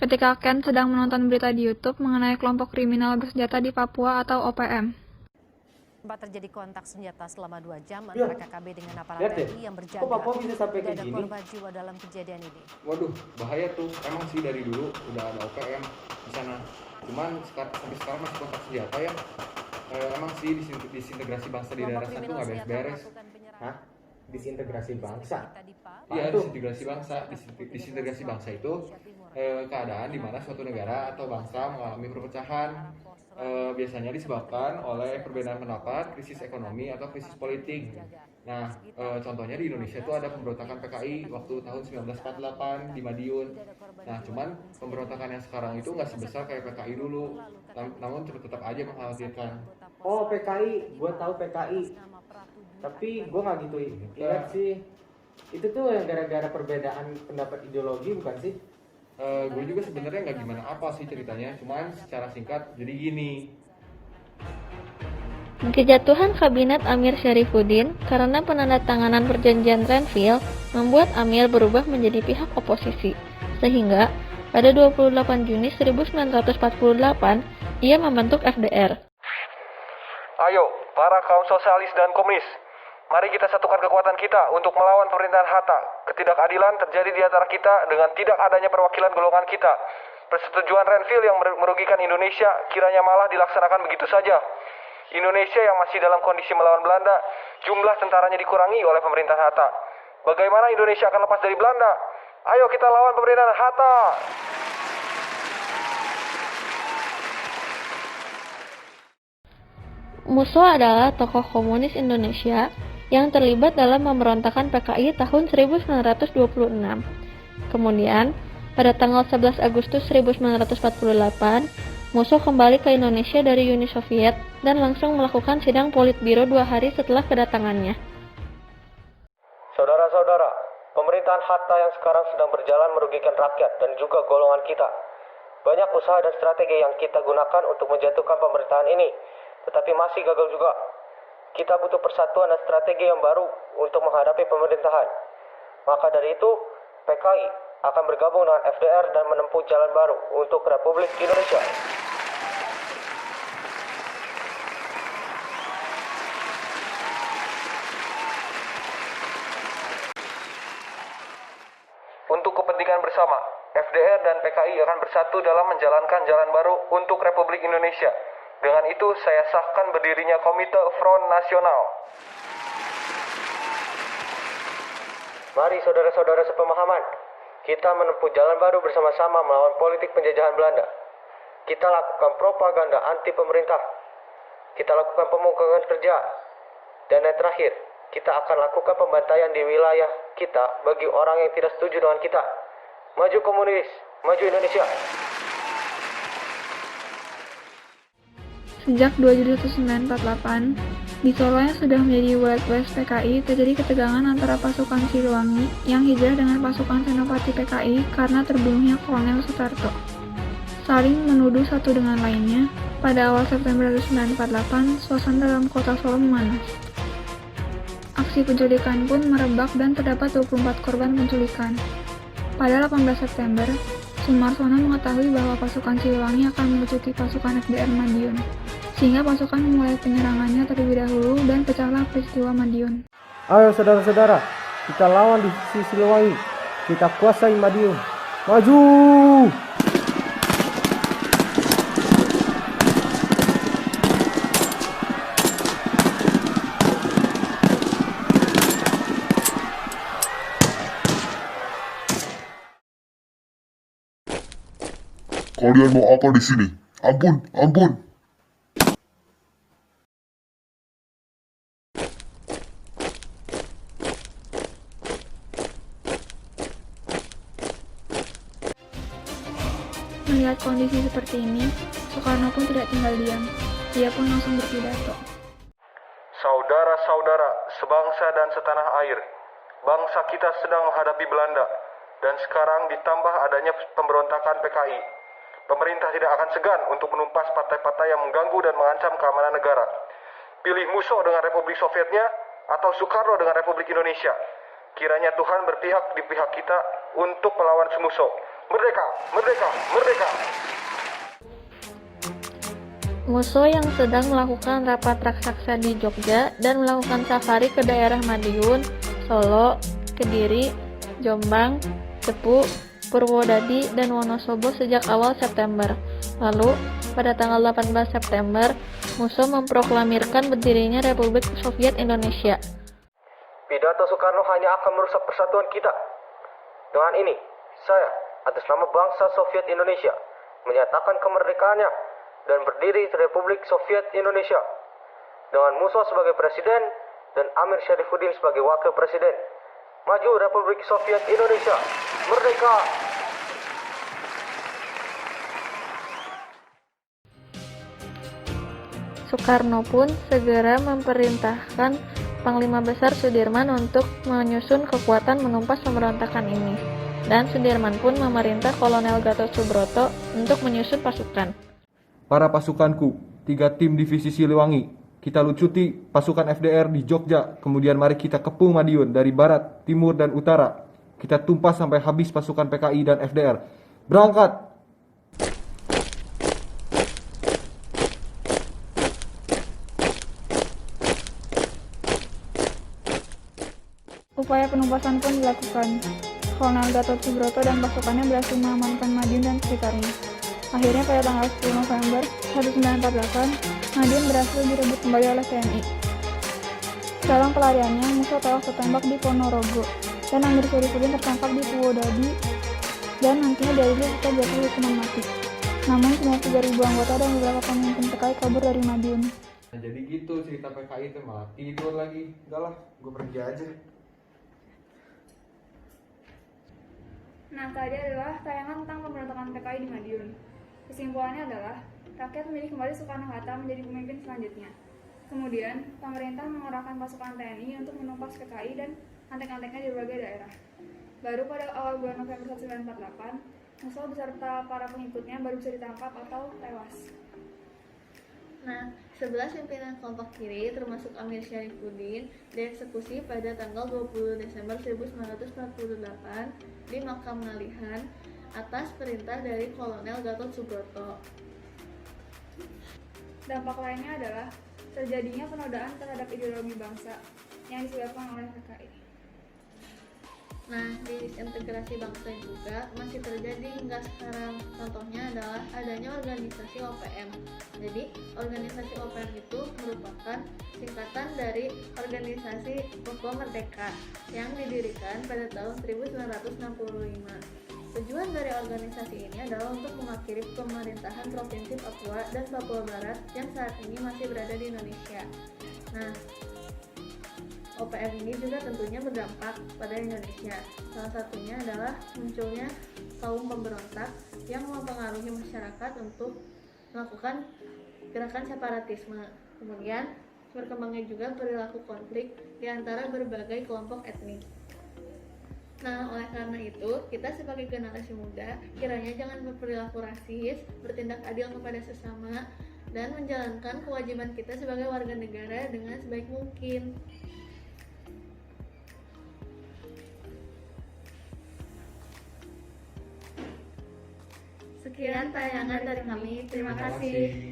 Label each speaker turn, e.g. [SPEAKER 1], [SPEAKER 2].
[SPEAKER 1] ketika Ken sedang menonton berita di YouTube mengenai kelompok kriminal bersenjata di Papua atau OPM.
[SPEAKER 2] Sempat terjadi kontak senjata selama 2 jam antara KKB dengan aparat TNI yang berjaga.
[SPEAKER 3] Papua bisa sampai
[SPEAKER 2] Tidak
[SPEAKER 3] kayak
[SPEAKER 2] ada
[SPEAKER 3] gini?
[SPEAKER 2] korban jiwa dalam kejadian ini.
[SPEAKER 4] Waduh, bahaya tuh. Emang sih dari dulu udah ada OPM di sana. Cuman sampai sekarang masih kontak senjata ya. Emang sih disintegrasi bangsa di daerah sana tuh nggak beres-beres.
[SPEAKER 3] Hah? Disintegrasi bangsa?
[SPEAKER 4] Iya, disintegrasi bangsa itu keadaan di mana suatu negara atau bangsa mengalami perpecahan. Biasanya disebabkan oleh perbedaan pendapat, krisis ekonomi atau krisis politik. Nah, contohnya di Indonesia itu ada pemberontakan PKI waktu tahun 1948 di Madiun. Nah, cuman pemberontakan yang sekarang itu nggak sebesar kayak PKI dulu, namun tetap aja mengkhawatirkan.
[SPEAKER 3] Oh, PKI, gue tahu PKI. Tapi gue nggak gitu ingat sih. Itu tuh yang gara-gara perbedaan pendapat ideologi bukan sih?
[SPEAKER 4] Gue juga sebenarnya nggak gimana apa sih ceritanya, cuman secara singkat jadi gini.
[SPEAKER 5] Kejatuhan kabinet Amir Syarifuddin karena penandatanganan perjanjian Renville membuat Amir berubah menjadi pihak oposisi, sehingga pada 28 Juni 1948 ia membentuk FDR.
[SPEAKER 6] Ayo, para kaum sosialis dan komunis, mari kita satukan kekuatan kita untuk melawan pemerintahan Hatta. Ketidakadilan terjadi di antara kita dengan tidak adanya perwakilan golongan kita. Persetujuan Renville yang merugikan Indonesia kiranya malah dilaksanakan begitu saja. Indonesia yang masih dalam kondisi melawan Belanda, jumlah tentaranya dikurangi oleh pemerintahan Hatta. Bagaimana Indonesia akan lepas dari Belanda? Ayo kita lawan pemerintahan Hatta.
[SPEAKER 5] Musso adalah tokoh komunis Indonesia yang terlibat dalam pemberontakan PKI tahun 1926. Kemudian, pada tanggal 11 Agustus 1948, Musso kembali ke Indonesia dari Uni Soviet dan langsung melakukan sidang Politbiro 2 hari setelah kedatangannya.
[SPEAKER 6] Saudara-saudara, pemerintahan Hatta yang sekarang sedang berjalan merugikan rakyat dan juga golongan kita. Banyak usaha dan strategi yang kita gunakan untuk menjatuhkan pemerintahan ini, tetapi masih gagal juga. Kita butuh persatuan dan strategi yang baru untuk menghadapi pemerintahan. Maka dari itu, PKI akan bergabung dengan FDR dan menempuh jalan baru untuk Republik Indonesia. Untuk kepentingan bersama, FDR dan PKI akan bersatu dalam menjalankan jalan baru untuk Republik Indonesia. Dengan itu, saya sahkan berdirinya Komite Front Nasional. Mari saudara-saudara sepemahaman, kita menempuh jalan baru bersama-sama melawan politik penjajahan Belanda. Kita lakukan propaganda anti pemerintah. Kita lakukan pemugahan kerja. Dan yang terakhir, kita akan lakukan pembantaian di wilayah kita bagi orang yang tidak setuju dengan kita. Maju komunis, maju Indonesia.
[SPEAKER 1] Sejak 2 Juli 1948, di Solo yang sudah menjadi Wild West PKI, terjadi ketegangan antara pasukan Siliwangi yang hijrah dengan pasukan Senopati PKI karena terbunuhnya Kolonel Sutarto. Saling menuduh satu dengan lainnya, pada awal September 1948, suasana dalam kota Solo memanas. Aksi penculikan pun merebak dan terdapat 24 korban penculikan. Pada 18 September, Sumarsono mengetahui bahwa pasukan Siliwangi akan melucuti pasukan FDR Madiun, sehingga pasukan memulai penyerangannya terlebih dahulu dan pecahlah peristiwa Madiun.
[SPEAKER 3] Ayo saudara-saudara, kita lawan di sisi Siliwangi. Kita kuasai Madiun. Maju!
[SPEAKER 7] Kalian mau apa di sini? Ampun, ampun.
[SPEAKER 1] Melihat kondisi seperti ini, Soekarno pun tidak tinggal diam. Dia pun langsung berpidato.
[SPEAKER 6] Saudara-saudara, sebangsa dan setanah air, bangsa kita sedang menghadapi Belanda, dan sekarang ditambah adanya pemberontakan PKI. Pemerintah tidak akan segan untuk menumpas partai-partai yang mengganggu dan mengancam keamanan negara. Pilih Musso dengan Republik Sovietnya atau Soekarno dengan Republik Indonesia. Kiranya Tuhan berpihak di pihak kita untuk melawan Musso. Merdeka! Merdeka! Merdeka!
[SPEAKER 5] Musuh yang sedang melakukan rapat raksasa di Jogja dan melakukan safari ke daerah Madiun, Solo, Kediri, Jombang, Cepu, Purwodadi, dan Wonosobo sejak awal September. Lalu, pada tanggal 18 September, musuh memproklamirkan berdirinya Republik Soviet Indonesia.
[SPEAKER 6] Pidato Soekarno hanya akan merusak persatuan kita. Dengan ini, saya, atas nama bangsa Soviet Indonesia, menyatakan kemerdekaannya dan berdiri Republik Soviet Indonesia dengan Musa sebagai presiden dan Amir Syarifuddin sebagai wakil presiden. Maju Republik Soviet Indonesia, merdeka!
[SPEAKER 5] Soekarno pun segera memerintahkan Panglima Besar Sudirman untuk menyusun kekuatan menumpas pemberontakan ini. Dan Sudirman pun memerintah Kolonel Gatot Subroto untuk menyusun pasukan.
[SPEAKER 4] Para pasukanku, 3 tim divisi Siliwangi, kita lucuti pasukan FDR di Jogja, kemudian mari kita kepung Madiun dari barat, timur, dan utara. Kita tumpas sampai habis pasukan PKI dan FDR. Berangkat!
[SPEAKER 1] Upaya penumpasan pun dilakukan. Kolonel Gatot Subroto dan pasukannya berhasil mengamankan Madiun dan sekitarnya. Akhirnya pada tanggal 10 November 1948, Madiun berhasil direbut kembali oleh TNI. Dalam pelariannya, musuh tewas tertembak di Ponorogo, dan Amir Syarifuddin tertangkap di Purwodadi, dan nantinya diadili serta jatuh hukuman mati. Namun, sebanyak 3.000 anggota dan beberapa pemimpin PKI kabur dari Madiun.
[SPEAKER 4] Nah, jadi gitu cerita PKI itu, malah tidur lagi. Udah lah, gue pergi aja.
[SPEAKER 1] Nah, tadi adalah tayangan tentang pemberontakan PKI di Madiun. Kesimpulannya adalah, rakyat memilih kembali Soekarno-Hatta menjadi pemimpin selanjutnya. Kemudian, pemerintah mengerahkan pasukan TNI untuk menumpas PKI dan antek-anteknya di berbagai daerah. Baru pada awal bulan November 1948, musuh beserta para pengikutnya baru bisa ditangkap atau tewas.
[SPEAKER 5] Nah, 11 pimpinan kelompok kiri termasuk Amir Syarifuddin dieksekusi pada tanggal 20 Desember 1948 di Makam Ngalihan atas perintah dari Kolonel Gatot Subroto.
[SPEAKER 1] Dampak lainnya adalah terjadinya penodaan terhadap ideologi bangsa yang disebabkan oleh PKI.
[SPEAKER 5] Nah, disintegrasi bangsa juga masih terjadi hingga sekarang. Contohnya adalah adanya organisasi OPM. Jadi, organisasi OPM itu merupakan singkatan dari Organisasi Papua Merdeka yang didirikan pada tahun 1965. Tujuan dari organisasi ini adalah untuk mengakhiri pemerintahan Provinsi Papua dan Papua Barat yang saat ini masih berada di Indonesia. Nah, OPM ini juga tentunya berdampak pada Indonesia. Salah satunya adalah munculnya kaum pemberontak yang mempengaruhi masyarakat untuk melakukan gerakan separatisme. Kemudian berkembangnya juga perilaku konflik di antara berbagai kelompok etnik. Nah, oleh karena itu, kita sebagai generasi muda kiranya jangan berperilaku rasis, bertindak adil kepada sesama, dan menjalankan kewajiban kita sebagai warga negara dengan sebaik mungkin. Sekian tayangan dari kami. Terima kasih.